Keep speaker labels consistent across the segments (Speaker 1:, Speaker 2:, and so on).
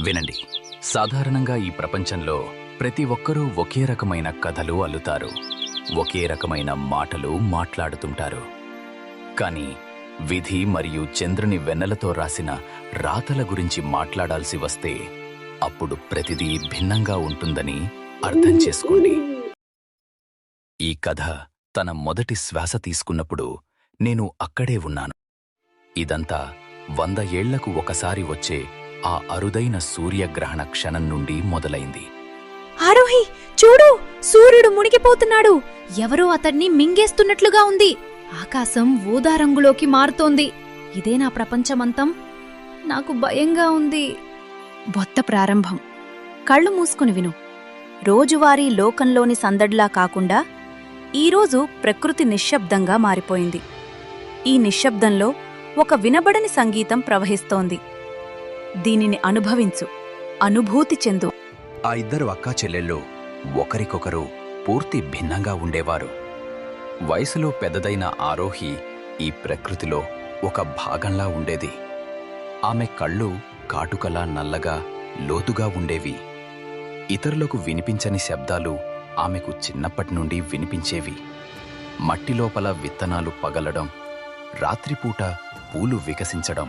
Speaker 1: వినండి. సాధారణంగా ఈ ప్రపంచంలో ప్రతి ఒక్కరూ ఒకే రకమైన కథలు అల్లుతారు, ఒకే రకమైన మాటలు మాట్లాడుతుంటారు. కానీ విధి మరియు చంద్రుని వెన్నెలతో రాసిన రాతల గురించి మాట్లాడాల్సి వస్తే అప్పుడు ప్రతిదీ భిన్నంగా ఉంటుందని అర్థం చేసుకోండి. ఈ కథ తన మొదటి శ్వాస తీసుకున్నప్పుడు నేను అక్కడే ఉన్నాను. ఇదంతా 100 ఏళ్లకు ఒకసారి వచ్చే ఆ అరుదైన సూర్యగ్రహణ క్షణం నుండి మొదలైంది.
Speaker 2: ఆరోహి, చూడు, సూర్యుడు మునిగిపోతున్నాడు. ఎవరో అతన్ని మింగేస్తున్నట్లుగా ఉంది. ఆకాశం ఊదా రంగులోకి మారుతోంది. ఇదే నా ప్రపంచమంతం. నాకు భయంగా ఉంది. బొత్త ప్రారంభం. కళ్ళు మూసుకుని విను. రోజువారీ లోకంలోని సందడ్లా కాకుండా ఈరోజు ప్రకృతి నిశ్శబ్దంగా మారిపోయింది. ఈ నిశ్శబ్దంలో ఒక వినబడని సంగీతం ప్రవహిస్తోంది. దీనిని అనుభవించు, అనుభూతి చెందు.
Speaker 1: ఆ ఇద్దరు అక్కా చెల్లెళ్ళు ఒకరికొకరు పూర్తి భిన్నంగా ఉండేవారు. వయసులో పెద్దదైన ఆరోహి ఈ ప్రకృతిలో ఒక భాగంలా ఉండేది. ఆమె కళ్ళు కాటుకలా నల్లగా లోతుగా ఉండేవి. ఇతరులకు వినిపించని శబ్దాలు ఆమెకు చిన్నప్పటి నుండి వినిపించేవి. మట్టి లోపల విత్తనాలు పగలడం, రాత్రిపూట పూలు వికసించడం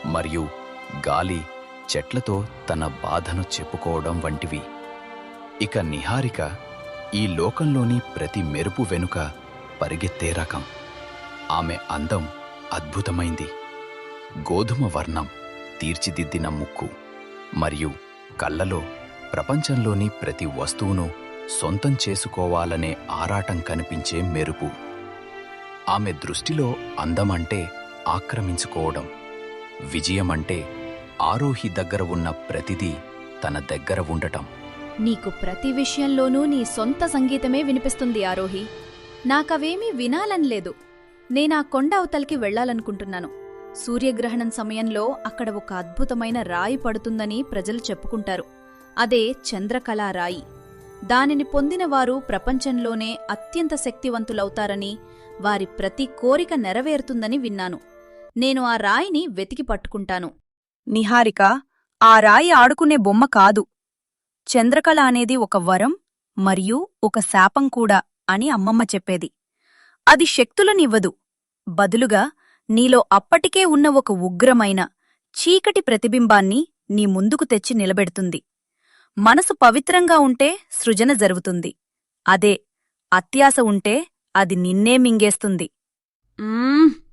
Speaker 1: మరియు గాలి చెట్లతో తన బాధను చెప్పుకోవడం వంటివి. ఇక నిహారిక ఈ లోకంలోని ప్రతి మెరుపు వెనుక పరిగెత్తే రకం. ఆమె అందం అద్భుతమైంది. గోధుమ వర్ణం, తీర్చిదిద్దిన ముక్కు మరియు కళ్ళలో ప్రపంచంలోని ప్రతి వస్తువును సొంతం చేసుకోవాలనే ఆరాటం కనిపించే మెరుపు. ఆమె దృష్టిలో అందమంటే ఆక్రమించుకోవడం, విజయమంటే ఆరోహి దగ్గర ఉన్న ప్రతిదీ తన దగ్గర ఉండటం.
Speaker 2: నీకు ప్రతి విషయంలోనూ నీ సొంత సంగీతమే వినిపిస్తుంది ఆరోహి. నాకవేమీ వినాలనిలేదు. నేనా కొండ అవతలికి వెళ్లాలనుకుంటున్నాను. సూర్యగ్రహణం సమయంలో అక్కడ ఒక అద్భుతమైన రాయి పడుతుందని ప్రజలు చెప్పుకుంటారు. అదే చంద్రకళా రాయి. దానిని పొందినవారు ప్రపంచంలోనే అత్యంత శక్తివంతులవుతారని, వారి ప్రతి కోరిక నెరవేరుతుందని విన్నాను. నేను ఆ రాయిని వెతికి పట్టుకుంటాను.
Speaker 3: నిహారిక, ఆ రాయి ఆడుకునే బొమ్మ కాదు. చంద్రకళ అనేది ఒక వరం మరియు ఒక శాపం కూడా అని అమ్మమ్మ చెప్పేది. అది శక్తులనివ్వదు, బదులుగా నీలో అప్పటికే ఉన్న ఒక ఉగ్రమైన చీకటి ప్రతిబింబాన్ని నీ ముందుకు తెచ్చి నిలబెడుతుంది. మనసు పవిత్రంగా ఉంటే సృజన జరుగుతుంది. అదే అత్యాశ ఉంటే అది నిన్నే మింగేస్తుంది.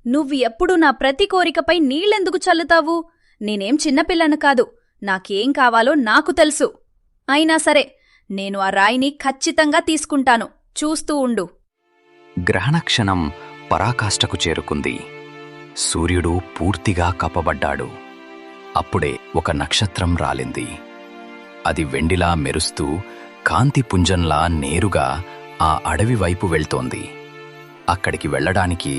Speaker 2: నువ్వు ఎప్పుడు నా ప్రతి కోరికపై నీళ్ళెందుకు చల్లుతావు? నేనేం చిన్నపిల్లను కాదు. నాకేం కావాలో నాకు తెలుసు. అయినా సరే, నేను ఆ రాయిని ఖచ్చితంగా తీసుకుంటాను. చూస్తూ ఉండు.
Speaker 1: గ్రహణక్షణం పరాకాష్ఠకు చేరుకుంది. సూర్యుడు పూర్తిగా కప్పబడ్డాడు. అప్పుడే ఒక నక్షత్రం రాలింది. అది వెండిలా మెరుస్తూ కాంతిపుంజంలా నేరుగా ఆ అడవి వైపు వెళ్తోంది. అక్కడికి వెళ్లడానికి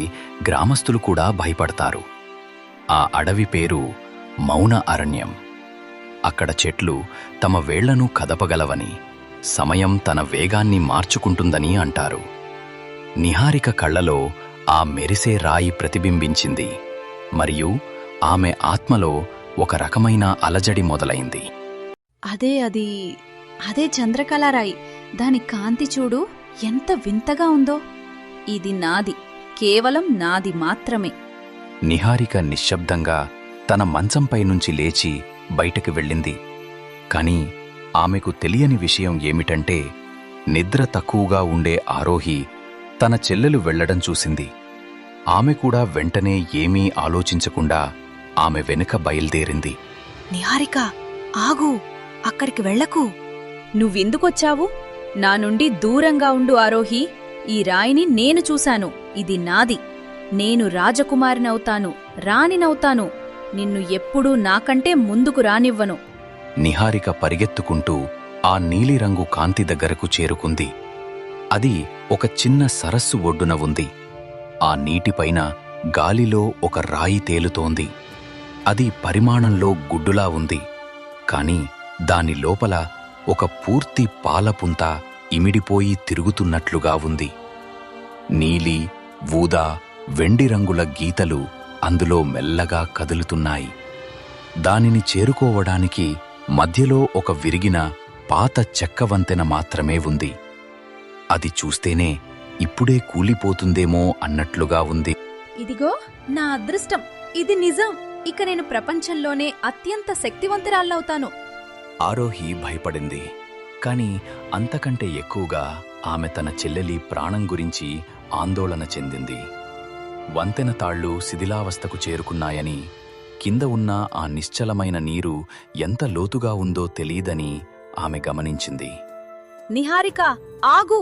Speaker 1: గ్రామస్తులు కూడా భయపడతారు. ఆ అడవి పేరు మౌన అరణ్యం. అక్కడ చెట్లు తమ వేళ్లను కదపగలవని, సమయం తన వేగాన్ని మార్చుకుంటుందని అంటారు. నిహారిక కళ్లలో ఆ మెరిసే రాయి ప్రతిబింబించింది మరియు ఆమె ఆత్మలో ఒక రకమైన అలజడి మొదలైంది.
Speaker 2: అదే చంద్రకళారాయి. దాని కాంతి చూడు, ఎంత వింతగా ఉందో. ఇది నాది, కేవలం నాది మాత్రమే.
Speaker 1: నిహారిక నిశ్శబ్దంగా తన మంచంపై నుంచి లేచి బయటకు వెళ్ళింది. కాని ఆమెకు తెలియని విషయం ఏమిటంటే, నిద్ర తక్కువగా ఉండే ఆరోహి తన చెల్లెలు వెళ్లడం చూసింది. ఆమె కూడా వెంటనే ఏమీ ఆలోచించకుండా ఆమె వెనుక బయల్దేరింది.
Speaker 3: నిహారిక, ఆగు, అక్కడికి వెళ్లకు.
Speaker 2: నువ్వెందుకొచ్చావు? నా నుండి దూరంగా ఉండు ఆరోహి. ఈ రాయిని నేను చూశాను. ఇది నాది. నేను రాజకుమారినవుతాను, రాణినవుతాను. నిన్ను ఎప్పుడూ నాకంటే ముందుకు రానివ్వను.
Speaker 1: నిహారిక పరిగెత్తుకుంటూ ఆ నీలిరంగు కాంతి దగ్గరకు చేరుకుంది. అది ఒక చిన్న సరస్సు ఒడ్డున ఉంది. ఆ నీటిపైన గాలిలో ఒక రాయి తేలుతోంది. అది పరిమాణంలో గుడ్డులా ఉంది. కాని దాని లోపల ఒక పూర్తి పాలపుంత ఇమిడిపోయి తిరుగుతున్నట్లుగా ఉంది. నీలి, ఊదా, వెండి రంగుల గీతలు అందులో మెల్లగా కదులుతున్నాయి. దానిని చేరుకోవడానికి మధ్యలో ఒక విరిగిన పాత చెక్క వంతెన మాత్రమే ఉంది. అది చూస్తేనే ఇప్పుడే కూలిపోతుందేమో అన్నట్లుగా ఉంది.
Speaker 2: ఇదిగో నా అదృష్టం, ఇది నిజం. ఇక నేను ప్రపంచంలోనే అత్యంత శక్తివంతురాలవుతాను.
Speaker 1: ఆరోహి భయపడింది. కాని అంతకంటే ఎక్కువగా ఆమె తన చెల్లెలి ప్రాణం గురించి ఆందోళన చెందింది. వంతెన తాళ్లు శిథిలావస్థకు చేరుకున్నాయని, కింద ఉన్న ఆ నిశ్చలమైన నీరు ఎంత లోతుగా ఉందో తెలీదని ఆమె గమనించింది.
Speaker 3: నిహారిక, ఆగు!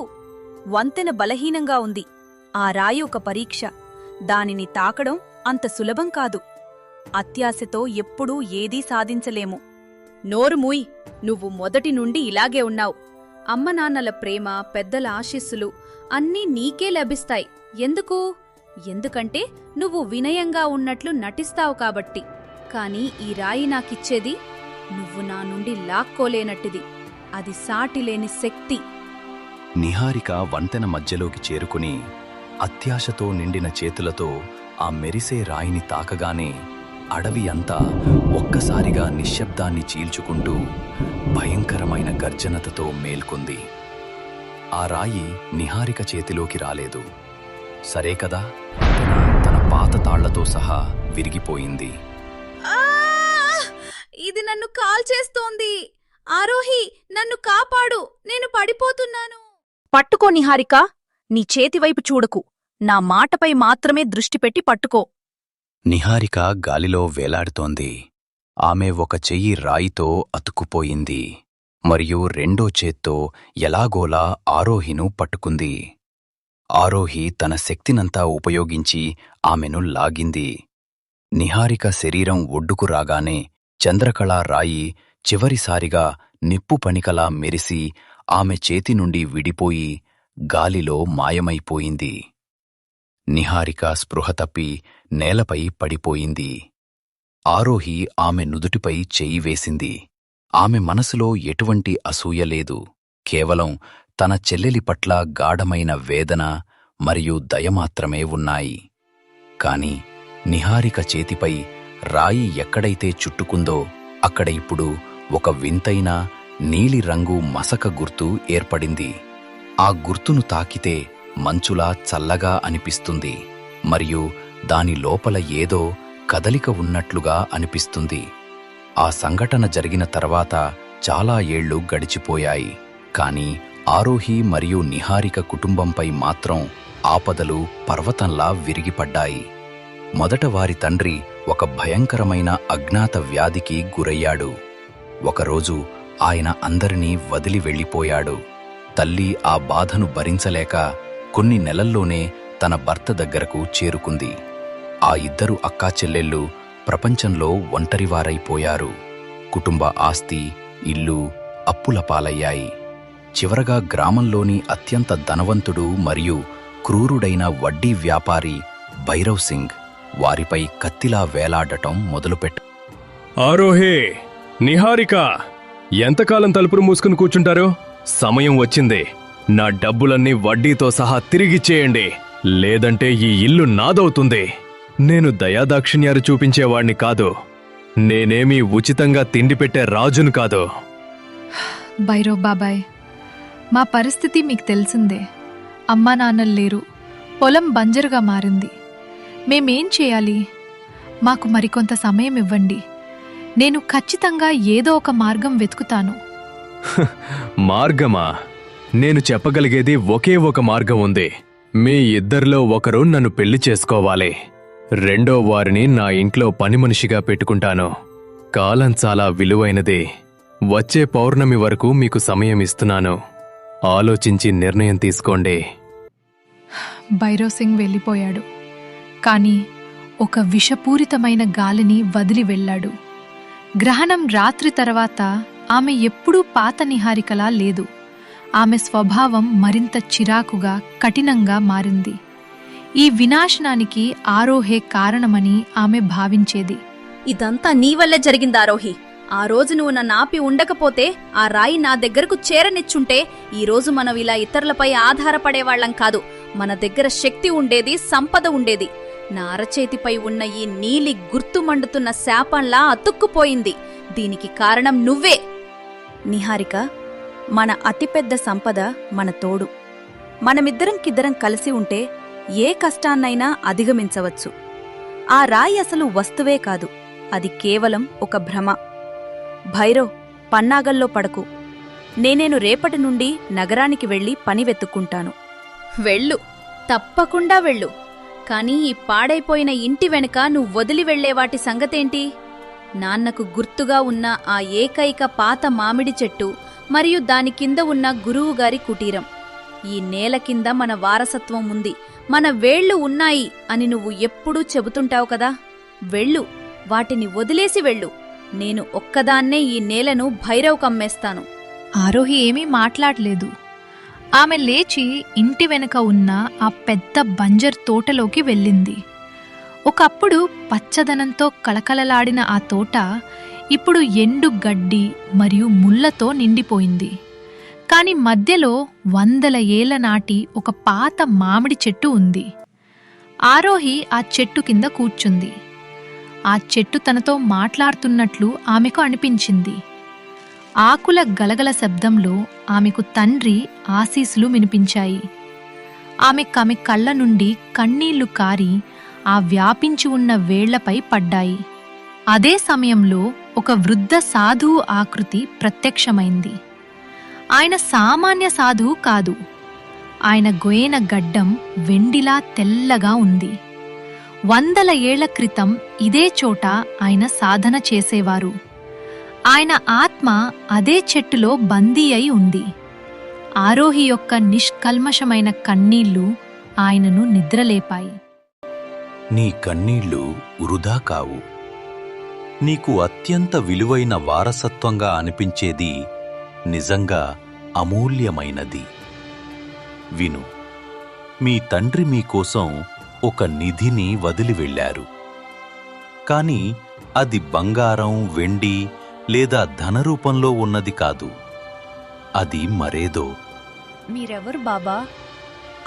Speaker 3: వంతెన బలహీనంగా ఉంది. ఆ రాయి ఒక పరీక్ష. దానిని తాకడం అంత సులభం కాదు. అత్యాశతో ఎప్పుడూ ఏదీ సాధించలేము.
Speaker 2: నోరు మూయ్, నువ్వు మొదటి నుండి ఇలాగే ఉన్నావు. అమ్మ నాన్నల ప్రేమ, పెద్దల ఆశీస్సులు అన్నీ నీకే లభిస్తాయి. ఎందుకు? ఎందుకంటే నువ్వు వినయంగా ఉన్నట్లు నటిస్తావు కాబట్టి. కాని ఈ రాయి నాకిచ్చేది నువ్వు నా నుండి లాక్కోలేనట్టిది. అది సాటిలేని శక్తి.
Speaker 1: నిహారిక వంతెన మధ్యలోకి చేరుకుని అత్యాశతో నిండిన చేతులతో ఆ మెరిసే రాయిని తాకగానే అడవి అంతా ఒక్కసారిగా నిశ్శబ్దాన్ని చీల్చుకుంటూ భయంకరమైన గర్జనతతో మేల్కొంది. ఆ రాయి నిహారిక చేతిలోకి రాలేదు. సరే కదా, తన పాత తాళ్లతో సహా విరిగిపోయింది.
Speaker 2: ఇది నన్ను కాల్చేస్తోంది. ఆరోహి, నన్ను కాపాడు, నేను పడిపోతున్నాను.
Speaker 3: పట్టుకో నిహారిక, నీ చేతివైపు చూడకు. నా మాటపై మాత్రమే దృష్టిపెట్టి పట్టుకో.
Speaker 1: నిహారిక గాలిలో వేలాడుతోంది. ఆమె ఒక చెయ్యి రాయితో అతుక్కుపోయింది మరియు రెండో చేత్తో ఎలాగోలా ఆరోహిను పట్టుకుంది. ఆరోహి తన శక్తినంతా ఉపయోగించి ఆమెను లాగింది. నిహారిక శరీరం ఒడ్డుకు రాగానే చంద్రకళ రాయి చివరిసారిగా నిప్పు పణికలా మెరిసి ఆమె చేతి నుండి విడిపోయి గాలిలో మాయమైపోయింది. నిహారిక స్పృహ తప్పి నేలపై పడిపోయింది. ఆరోహి ఆమె నుదుటిపై చెయ్యి వేసింది. ఆమె మనసులో ఎటువంటి అసూయ లేదు. కేవలం తన చెల్లెలి పట్ల గాఢమైన వేదన మరియు దయ మాత్రమే ఉన్నాయి. కాని నిహారిక చేతిపై రాయి ఎక్కడైతే చుట్టుకుందో అక్కడ ఇప్పుడు ఒక వింతైన నీలిరంగు మసక గుర్తు ఏర్పడింది. ఆ గుర్తును తాకితే మంచులా చల్లగా అనిపిస్తుంది మరియు దాని లోపల ఏదో కదలిక ఉన్నట్లుగా అనిపిస్తుంది. ఆ సంఘటన జరిగిన తర్వాత చాలా ఏళ్లు గడిచిపోయాయి. కాని ఆరోహి మరియు నిహారిక కుటుంబంపై మాత్రం ఆపదలు పర్వతంలా విరిగిపడ్డాయి. మొదట వారి తండ్రి ఒక భయంకరమైన అజ్ఞాత వ్యాధికి గురయ్యాడు. ఒకరోజు ఆయన అందరినీ వదిలి వెళ్ళిపోయాడు. తల్లి ఆ బాధను భరించలేక కొన్ని నెలల్లోనే తన భర్త దగ్గరకు చేరుకుంది. ఆ ఇద్దరు అక్కాచెల్లెళ్ళు ప్రపంచంలో ఒంటరివారైపోయారు. కుటుంబ ఆస్తి, ఇల్లు అప్పుల పాలయ్యాయి. చివరగా గ్రామంలోని అత్యంత ధనవంతుడు మరియు క్రూరుడైన వడ్డీ వ్యాపారి భైరవ్ సింగ్ వారిపై కత్తిలా వేలాడటం మొదలుపెట్టాడు.
Speaker 4: ఆరోహే, నిహారిక, ఎంతకాలం తలుపులు మూసుకుని కూర్చుంటారు? సమయం వచ్చింది. నా డబ్బులన్నీ వడ్డీతో సహా తిరిగిచ్చేయండి, లేదంటే ఈ ఇల్లు నాదవుతుంది. నేను దయాదాక్షిణ్యాలు చూపించేవాణ్ణి కాదు. నేనేమీ ఉచితంగా తిండి పెట్టే రాజును కాదు.
Speaker 5: భైరవ్ బాబాయ్, మా పరిస్థితి మీకు తెలిసిందే. అమ్మా నాన్నలు లేరు, పొలం బంజరుగా మారింది. మేమేం చేయాలి? మాకు మరికొంత సమయం ఇవ్వండి. నేను ఖచ్చితంగా ఏదో ఒక మార్గం వెతుకుతాను.
Speaker 4: మార్గమా? నేను చెప్పగలిగేది ఒకే ఒక మార్గం ఉంది. మీ ఇద్దరిలో ఒకరు నన్ను పెళ్లి చేసుకోవాలి. రెండో వారిని నా ఇంట్లో పని మనిషిగా పెట్టుకుంటాను. కాలం చాలా విలువైనది. వచ్చే పౌర్ణమి వరకు మీకు సమయం ఇస్తున్నాను. ఆలోచించి నిర్ణయం తీసుకోండి.
Speaker 5: భైరవ్ సింగ్ వెళ్ళిపోయాడు, కానీ ఒక విషపూరితమైన గాలిని వదిలి వెళ్ళాడు. గ్రహణం రాత్రి తర్వాత ఆమె ఎప్పుడూ పాత నిహారికలా లేదు. ఆమె స్వభావం మరింత చిరాకుగా, కఠినంగా మారింది. ఈ వినాశనానికి ఆరోహే కారణమని ఆమె భావించేది.
Speaker 2: ఇదంతా నీ వల్లే జరిగింది ఆరోహి. ఆ రోజు నువ్వు నన్ను ఆపి ఉండకపోతే, ఆ రాయి నా దగ్గరకు చేరనిచ్చుంటే, ఈరోజు మనం ఇలా ఇతరులపై ఆధారపడేవాళ్లం కాదు. మన దగ్గర శక్తి ఉండేది, సంపద ఉండేది. నా అరచేతిపై ఉన్న ఈ నీలి గుర్తు మండుతున్న శాపంలా అతుక్కుపోయింది. దీనికి కారణం నువ్వే.
Speaker 3: నిహారిక, మన అతిపెద్ద సంపద మన తోడు. మనమిద్దరం కలిసి ఉంటే ఏ కష్టాన్నైనా అధిగమించవచ్చు. ఆ రాయి అసలు వస్తువే కాదు, అది కేవలం ఒక భ్రమ. భైరవ్, పన్నాగల్లో పడకు. నేనేను రేపటి నుండి నగరానికి వెళ్ళి పని వెతుక్కుంటాను.
Speaker 2: వెళ్ళు, తప్పకుండా వెళ్ళు. కాని ఈ పాడైపోయిన ఇంటి వెనుక నువ్వు వదిలి వెళ్లే వాటి సంగతేంటి? నాన్నకు గుర్తుగా ఉన్న ఆ ఏకైక పాత మామిడి చెట్టు మరియు దాని కింద ఉన్న గురువుగారి కుటీరం. ఈ నేల కింద మన వారసత్వం ఉంది, మన వేళ్లు ఉన్నాయి అని నువ్వు ఎప్పుడూ చెబుతుంటావు కదా. వెళ్ళు, వాటిని వదిలేసి వెళ్ళు. నేను ఒక్కదాన్నే ఈ నేలను భైరవ్ కమ్మేస్తాను.
Speaker 5: ఆరోహి ఏమీ మాట్లాడలేదు. ఆమె లేచి ఇంటి వెనుక ఉన్న ఆ పెద్ద బంజర్ తోటలోకి వెళ్ళింది. ఒకప్పుడు పచ్చదనంతో కళకళలాడిన ఆ తోట ఇప్పుడు ఎండు గడ్డి మరియు ముళ్లతో నిండిపోయింది. కాని మధ్యలో 100 ఏళ్ల నాటి ఒక పాత మామిడి చెట్టు ఉంది. ఆరోహి ఆ చెట్టు కింద కూర్చుంది. ఆ చెట్టు తనతో మాట్లాడుతున్నట్లు ఆమెకు అనిపించింది. ఆకుల గలగల శబ్దంలో ఆమెకు తండ్రి ఆశీస్సులు వినిపించాయి. ఆమె కళ్ళ నుండి కన్నీళ్లు కారి ఆ వ్యాపించి ఉన్న వేళ్లపై పడ్డాయి. అదే సమయంలో ఒక వృద్ధ సాధువు ఆకృతి ప్రత్యక్షమైంది. ఆయన సామాన్య సాధువు కాదు. ఆయన గోయన గడ్డం వెండిలా తెల్లగా ఉంది. 100 ఏళ్ల క్రితం ఇదే చోట ఆయన సాధన చేసేవారు. ఆయన ఆత్మ అదే చెట్టులో బందీ అయి ఉంది. ఆరోహి యొక్క నిష్కల్మషమైన కన్నీళ్లు ఆయనను నిద్రలేపాయి.
Speaker 1: నీ కన్నీళ్లు వృధా కావు. నీకు అత్యంత విలువైన వారసత్వంగా అనిపించేది నిజంగా అమూల్యమైనది. విను, మీ తండ్రి మీకోసం ఒక నిధిని వదిలి వెళ్ళారు. కాని అది బంగారం, వెండి లేదా ధనరూపంలో ఉన్నది కాదు. అది మరేదో.
Speaker 3: మీరెవరు బాబా?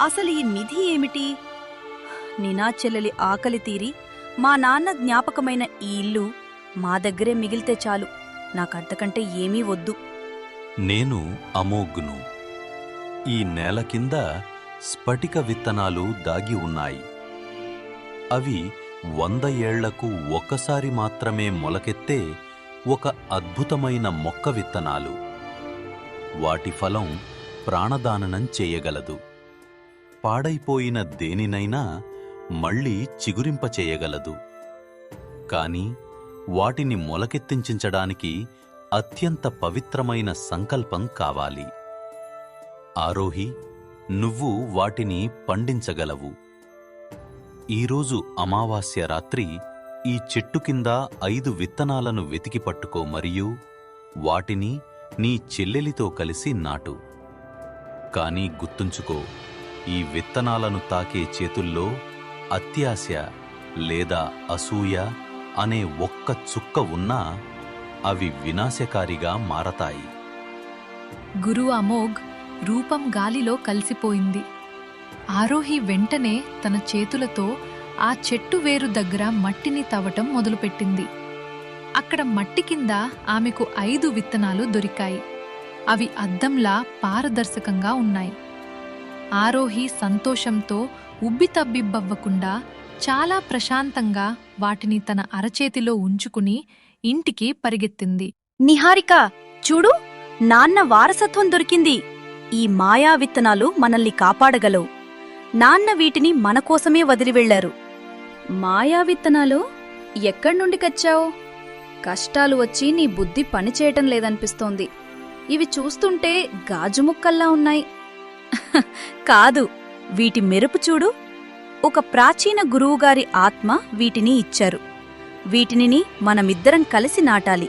Speaker 3: అసలు ఈ నిధి ఏమిటి? నినా చెల్లెలి ఆకలి తీరి మా నాన్న జ్ఞాపకమైన ఈ ఇల్లు మా దగ్గరే మిగిలితే చాలు. నాకంతకంటే ఏమీ వద్దు.
Speaker 1: నేను అమోఘ్ను. ఈ నేల కింద స్ఫటిక విత్తనాలు దాగి ఉన్నాయి. అవి 100 ఏళ్లకు ఒక్కసారి మాత్రమే మొలకెత్తే ఒక అద్భుతమైన మొక్క విత్తనాలు. వాటి ఫలం ప్రాణదానం చేయగలదు. పాడైపోయిన దేనినైనా మళ్లీ చిగురింపచేయగలదు. కాని వాటిని మొలకెత్తించడానికి అత్యంత పవిత్రమైన సంకల్పం కావాలి. ఆరోహి, నువ్వు వాటిని పండించగలవు. ఈరోజు అమావాస్య రాత్రి ఈ చెట్టు కింద 5 విత్తనాలను వెతికి పట్టుకో మరియు వాటిని నీ చెల్లెలితో కలిసి నాటు. కాని గుర్తుంచుకో, ఈ విత్తనాలను తాకే చేతుల్లో అత్యాశ లేదా అసూయ అనే ఒక్క చుక్క ఉన్నా అవి వినాశకారిగా మారతాయి.
Speaker 5: గురు అమోఘ్ రూపం గాలిలో కలిసిపోయింది. ఆరోహి వెంటనే తన చేతులతో ఆ చెట్టు వేరు దగ్గర మట్టిని తవ్వటం మొదలుపెట్టింది. అక్కడ మట్టి కింద ఆమెకు 5 విత్తనాలు దొరికాయి. అవి అద్దంలా పారదర్శకంగా ఉన్నాయి. ఆరోహి సంతోషంతో ఉబ్బితబ్బిబ్బవ్వకుండా చాలా ప్రశాంతంగా వాటిని తన అరచేతిలో ఉంచుకుని ఇంటికి పరిగెత్తింది.
Speaker 3: నిహారిక, చూడు, నాన్న వారసత్వం దొరికింది. ఈ మాయా విత్తనాలు మనల్ని కాపాడగలవు. నాన్న వీటిని మనకోసమే వదిలి వెళ్లారు.
Speaker 2: మాయా విత్తనాలు? ఎక్కడ్నుండి కచ్చావు? కష్టాలు వచ్చి నీ బుద్ధి పనిచేయటం లేదనిపిస్తోంది. ఇవి చూస్తుంటే గాజు ముక్కల్లా ఉన్నాయి.
Speaker 3: కాదు, వీటి మెరుపు చూడు. ఒక ప్రాచీన గురువుగారి ఆత్మ వీటిని ఇచ్చారు. వీటిని మనమిద్దరం కలిసి నాటాలి.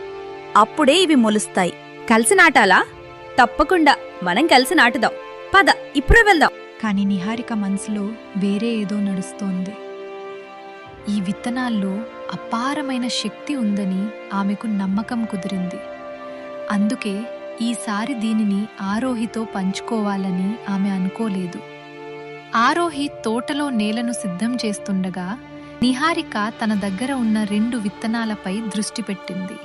Speaker 3: అప్పుడే ఇవి మొలుస్తాయి.
Speaker 2: కలిసి నాటాలా? తప్పకుండా మనం కలిసి నాటుదాం. పద, ఇప్పుడే వెళ్దాం.
Speaker 5: కాని నిహారిక మనసులో వేరే ఏదో నడుస్తోంది. ఈ విత్తనాల్లో అపారమైన శక్తి ఉందని ఆమెకు నమ్మకం కుదిరింది. అందుకే ఈసారి దీనిని ఆరోహితో పంచుకోవాలని ఆమె అనుకోలేదు. ఆరోహి తోటలో నేలను సిద్ధం చేస్తుండగా నిహారిక తన దగ్గర ఉన్న 2 విత్తనాలపై దృష్టి పెట్టింది.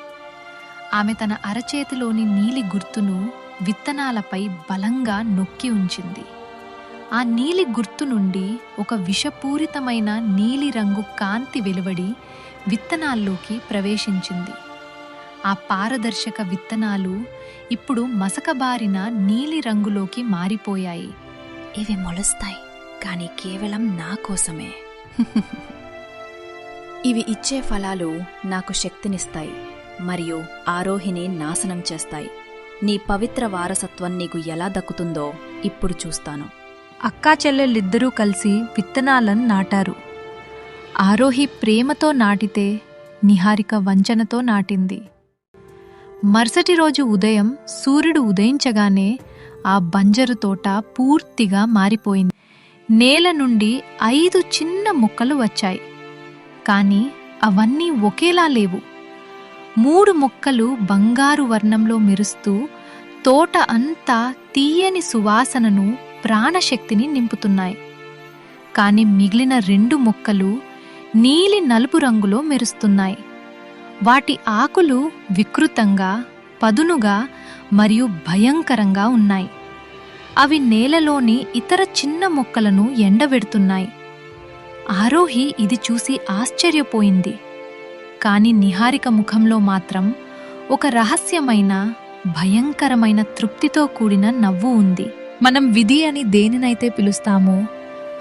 Speaker 5: ఆమె తన అరచేతిలోని నీలి గుర్తును విత్తనాలపై బలంగా నొక్కి ఉంచింది. ఆ నీలి గుర్తు నుండి ఒక విషపూరితమైన నీలిరంగు కాంతి వెలువడి విత్తనాల్లోకి ప్రవేశించింది. ఆ పారదర్శక విత్తనాలు ఇప్పుడు మసకబారిన నీలిరంగులోకి మారిపోయాయి.
Speaker 2: ఇవి మొలుస్తాయి, కానీ కేవలం నా కోసమే. ఇవి ఇచ్చే ఫలాలు నాకు శక్తినిస్తాయి మరియు ఆరోహిని నాశనం చేస్తాయి. నీ పవిత్ర వారసత్వం నీకు ఎలా దక్కుతుందో ఇప్పుడు చూస్తాను.
Speaker 5: అక్కా చెల్లెళ్ళిద్దరూ కలిసి విత్తనాలను నాటారు. ఆరోహి ప్రేమతో నాటితే నిహారిక వంచనతో నాటింది. మరుసటి రోజు ఉదయం సూర్యుడు ఉదయించగానే ఆ బంజరు తోట పూర్తిగా మారిపోయింది. నేల నుండి 5 చిన్న మొక్కలు వచ్చాయి. కాని అవన్నీ ఒకేలా లేవు. 3 మొక్కలు బంగారు వర్ణంలో మెరుస్తూ తోట అంతా తీయని సువాసనను, ప్రాణశక్తిని నింపుతున్నాయి. కాని మిగిలిన 2 మొక్కలు నీలి నలుపు రంగులో మెరుస్తున్నాయి. వాటి ఆకులు వికృతంగా, పదునుగా మరియు భయంకరంగా ఉన్నాయి. అవి నేలలోని ఇతర చిన్న మొక్కలను ఎండబెడుతున్నాయి. ఆరోహి ఇది చూసి ఆశ్చర్యపోయింది. కాని నిహారిక ముఖంలో మాత్రం ఒక రహస్యమైన, భయంకరమైన తృప్తితో కూడిన నవ్వు ఉంది. మనం విధి అని దేనినైతే పిలుస్తామో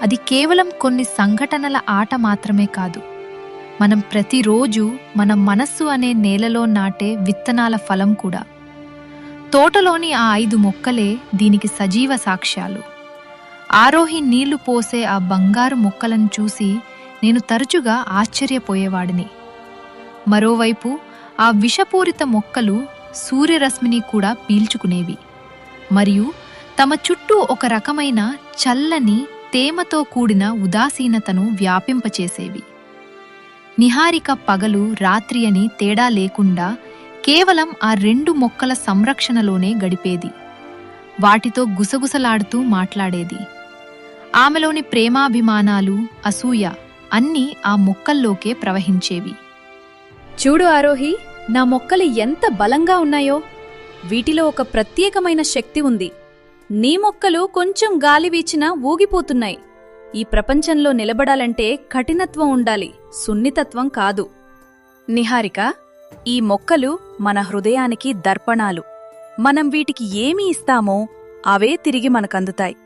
Speaker 5: అది కేవలం కొన్ని సంఘటనల ఆట మాత్రమే కాదు. మనం ప్రతిరోజు మన మనస్సు అనే నేలలో నాటే విత్తనాల ఫలం కూడా. తోటలోని ఆ 5 మొక్కలే దీనికి సజీవ సాక్ష్యాలు. ఆరోహి నీళ్లు పోసే ఆ బంగారు మొక్కలను చూసి నేను తరచుగా ఆశ్చర్యపోయేవాడిని. మరోవైపు ఆ విషపూరిత మొక్కలు సూర్యరశ్మిని కూడా పీల్చుకునేవి మరియు తమ చుట్టూ ఒక రకమైన చల్లని, తేమతో కూడిన ఉదాసీనతను వ్యాపింపచేసేవి. నిహారిక పగలు, రాత్రి అని తేడా లేకుండా కేవలం ఆ 2 మొక్కల సంరక్షణలోనే గడిపేది. వాటితో గుసగుసలాడుతూ మాట్లాడేది. ఆమెలోని ప్రేమాభిమానాలు, అసూయ అన్నీ ఆ మొక్కల్లోకే ప్రవహించేవి.
Speaker 2: చూడు ఆరోహి, నా మొక్కలు ఎంత బలంగా ఉన్నాయో. వీటిలో ఒక ప్రత్యేకమైన శక్తి ఉంది. నీ మొక్కలు కొంచెం గాలి వీచినా ఊగిపోతున్నాయి. ఈ ప్రపంచంలో నిలబడాలంటే కఠినత్వం ఉండాలి, సున్నితత్వం కాదు. నిహారిక, ఈ మొక్కలు మన హృదయానికి దర్పణాలు. మనం వీటికి ఏమి ఇస్తామో అవే తిరిగి మనకందుతాయి.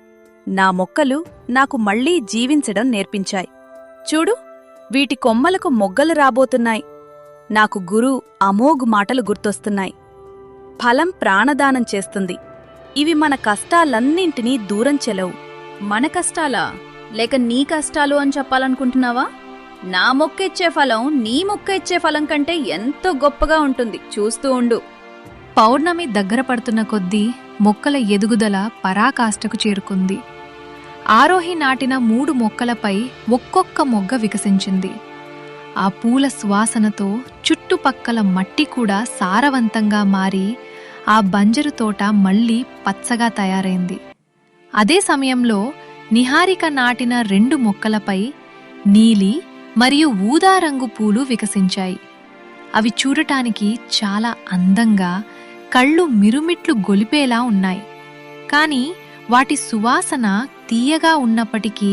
Speaker 2: నా మొక్కలు నాకు మళ్లీ జీవించడం నేర్పించాయి. చూడు, వీటి కొమ్మలకు మొగ్గలు రాబోతున్నాయి. నాకు గురు అమోఘ్ మాటలు గుర్తొస్తున్నాయి. ఫలం ప్రాణదానం చేస్తుంది. ఇవి మన కష్టాలన్నింటినీ దూరం చెలవు. మన కష్టాలా, లేక నీ కష్టాలు అని చెప్పాలనుకుంటున్నావా? నా మొక్క ఇచ్చే ఫలం నీ మొక్క ఇచ్చే ఫలం కంటే ఎంతో గొప్పగా ఉంటుంది. చూస్తూ ఉండు.
Speaker 5: పౌర్ణమి దగ్గర పడుతున్న కొద్దీ మొక్కల ఎదుగుదల పరాకాష్ఠకు చేరుకుంది. ఆరోహి నాటిన 3 మొక్కలపై ఒక్కొక్క మొగ్గ వికసించింది. ఆ పూల సువాసనతో చుట్టుపక్కల మట్టి కూడా సారవంతంగా మారి ఆ బంజరు తోట మళ్లీ పచ్చగా తయారైంది. అదే సమయంలో నిహారిక నాటిన 2 మొక్కలపై నీలి మరియు ఊదారంగు పూలు వికసించాయి. అవి చూడటానికి చాలా అందంగా, కళ్ళు మిరుమిట్లు గొలిపేలా ఉన్నాయి. కాని వాటి సువాసన తీయగా ఉన్నప్పటికీ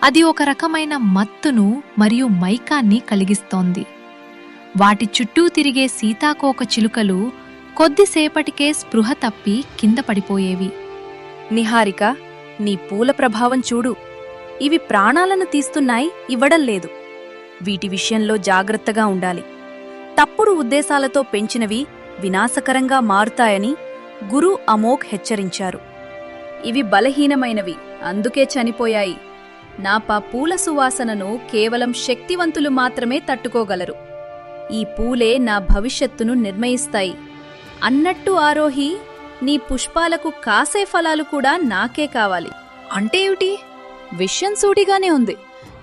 Speaker 5: అది ఒక రకమైన మత్తును మరియు మైకాన్ని కలిగిస్తోంది. వాటి చుట్టూ తిరిగే సీతాకోక చిలుకలు కొద్దిసేపటికే స్పృహ తప్పి కింద పడిపోయేవి.
Speaker 2: నిహారిక, నీ పూల ప్రభావం చూడు. ఇవి ప్రాణాలను తీస్తున్నాయి, ఇవ్వడం లేదు. వీటి విషయంలో జాగ్రత్తగా ఉండాలి. తప్పుడు ఉద్దేశాలతో పెంచినవి వినాశకరంగా మారుతాయని గురు అమోఘ్ హెచ్చరించారు. ఇవి బలహీనమైనవి, అందుకే చనిపోయాయి. నా పూల సువాసనను కేవలం శక్తివంతులు మాత్రమే తట్టుకోగలరు. ఈ పూలే నా భవిష్యత్తును నిర్ణయిస్తాయి. అన్నట్టు ఆరోహి, నీ పుష్పాలకు కాసే ఫలాలు కూడా నాకే కావాలి. అంటే ఏమిటి? విషయం సూటిగానే ఉంది.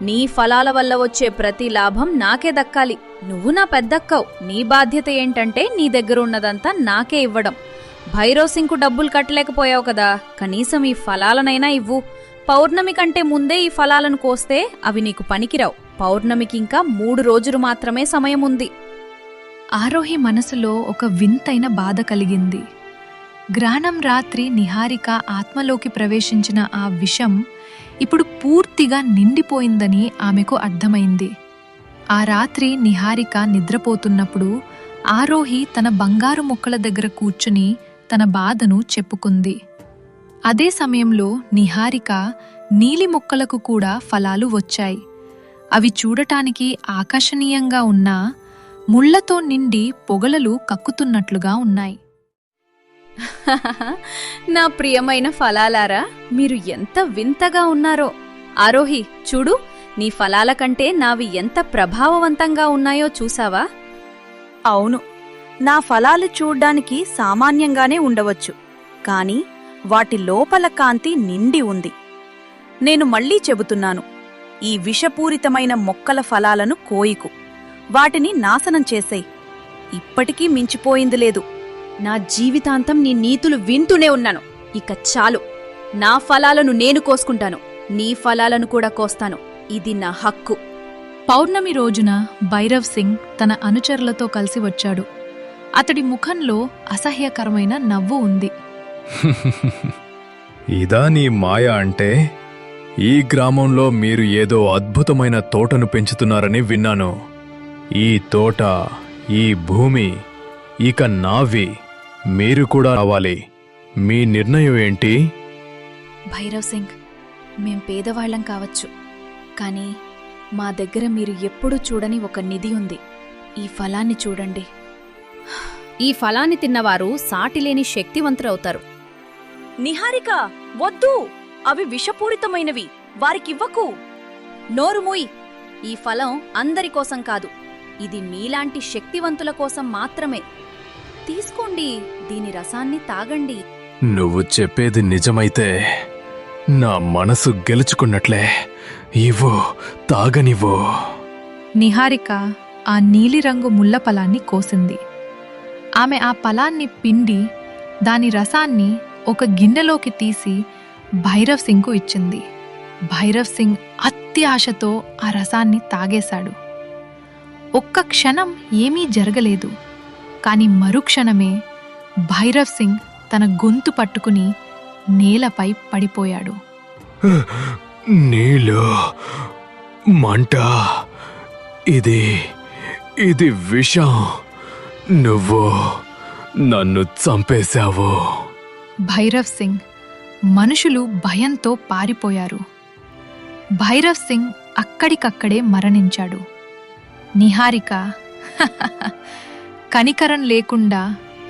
Speaker 2: నీ ఫలాల వల్ల వచ్చే ప్రతి లాభం నాకే దక్కాలి. నువ్వు నా పెద్దక్కవు. నీ బాధ్యత ఏంటంటే నీ దగ్గరున్నదంతా నాకే ఇవ్వడం. భైరోసింగ్కు డబ్బులు కట్టలేకపోయావు కదా, కనీసం ఈ ఫలాలనైనా ఇవ్వు. పౌర్ణమి కంటే ముందే ఈ ఫలాలను కోస్తే అవి నీకు పనికిరావు. పౌర్ణమికింకా 3 రోజులు మాత్రమే సమయం ఉంది.
Speaker 5: ఆరోహి మనసులో ఒక వింతైన బాధ కలిగింది. గ్రహణం రాత్రి నిహారిక ఆత్మలోకి ప్రవేశించిన ఆ విషం ఇప్పుడు పూర్తిగా నిండిపోయిందని ఆమెకు అర్థమైంది. ఆ రాత్రి నిహారిక నిద్రపోతున్నప్పుడు ఆరోహి తన బంగారు మొక్కల దగ్గర కూర్చుని తన బాధను చెప్పుకుంది. అదే సమయంలో నిహారిక నీలి మొక్కలకు కూడా ఫలాలు వచ్చాయి. అవి చూడటానికి ఆకర్షణీయంగా ఉన్నా ముళ్లతో నిండి పొగలలు కక్కుతున్నట్లుగా ఉన్నాయి.
Speaker 2: నా ప్రియమైన ఫలాలారా, మీరు ఎంత వింతగా ఉన్నారో. ఆరోహి, చూడు, నీ ఫలాల కంటే నావి ఎంత ప్రభావవంతంగా ఉన్నాయో చూసావా?
Speaker 3: అవును, నా ఫలాలు చూడ్డానికి సామాన్యంగానే ఉండవచ్చు, కాని వాటి లోపల కాంతి నిండి ఉంది. నేను మళ్ళీ చెబుతున్నాను, ఈ విషపూరితమైన మొక్కల ఫలాలను కోయికు, వాటిని నాశనం చేసేయ్. ఇప్పటికీ మించిపోయింది లేదు.
Speaker 2: నా జీవితాంతం నీ నీతులు వింటూనే ఉన్నాను. ఇక చాలు. నా ఫలాలను నేను కోసుకుంటాను, నీ ఫలాలను కూడా కోస్తాను. ఇది నా హక్కు.
Speaker 5: పౌర్ణమి రోజున భైరవ్ సింగ్ తన అనుచరులతో కలిసి వచ్చాడు. అతడి ముఖంలో అసహ్యకరమైన నవ్వు ఉంది.
Speaker 4: ఇదా నీ మాయ అంటే? ఈ గ్రామంలో మీరు ఏదో అద్భుతమైన తోటను పెంచుతున్నారని విన్నాను. ఈ తోట, ఈ భూమి ఇక నావి. మీరు కూడా రావాలి. మీ నిర్ణయం ఏంటి?
Speaker 2: భైరవ్ సింగ్, మేం పేదవాళ్లం కావచ్చు, కానీ మా దగ్గర మీరు ఎప్పుడూ చూడని ఒక నిధి ఉంది. ఈ ఫలాన్ని చూడండి. ఈ ఫలాన్ని తిన్నవారు సాటిలేని శక్తివంతులవుతారు.
Speaker 3: నిహారిక, వద్దు! అవి విషపూరితమైనవి, వారికివ్వకు.
Speaker 2: నోరుమూయి. ఈ ఫలం అందరికోసం కాదు, ఇది మీలాంటి శక్తివంతుల కోసం మాత్రమే. తీసుకోండి, దీని రసాన్ని తాగండి.
Speaker 4: నువ్వు చెప్పేది నిజమైతే నా మనసు గెలుచుకున్నట్లే. ఇవ్వు, తాగనివ్వు.
Speaker 5: నిహారిక ఆ నీలిరంగు ముళ్ళ ఫలాన్ని కోసింది. ఆమె ఆ ఫలాన్ని పిండి దాని రసాన్ని ఒక గిన్నెలోకి తీసి భైరవ్ సింగ్కు ఇచ్చింది. భైరవ్ సింగ్ అత్యాశతో ఆ రసాన్ని తాగేశాడు. ఒక్క క్షణం ఏమీ జరగలేదు, కాని మరుక్షణమే భైరవ్ సింగ్ తన గొంతు పట్టుకుని నేలపై పడిపోయాడు.
Speaker 4: నీళ్ళు, మంట, ఇది విషం. నువ్వు నన్ను చంపేశావు.
Speaker 5: భైరవ్ సింగ్ మనుషులు భయంతో పారిపోయారు. భైరవ్ సింగ్ అక్కడికక్కడే మరణించాడు. నిహారిక కనికరం లేకుండా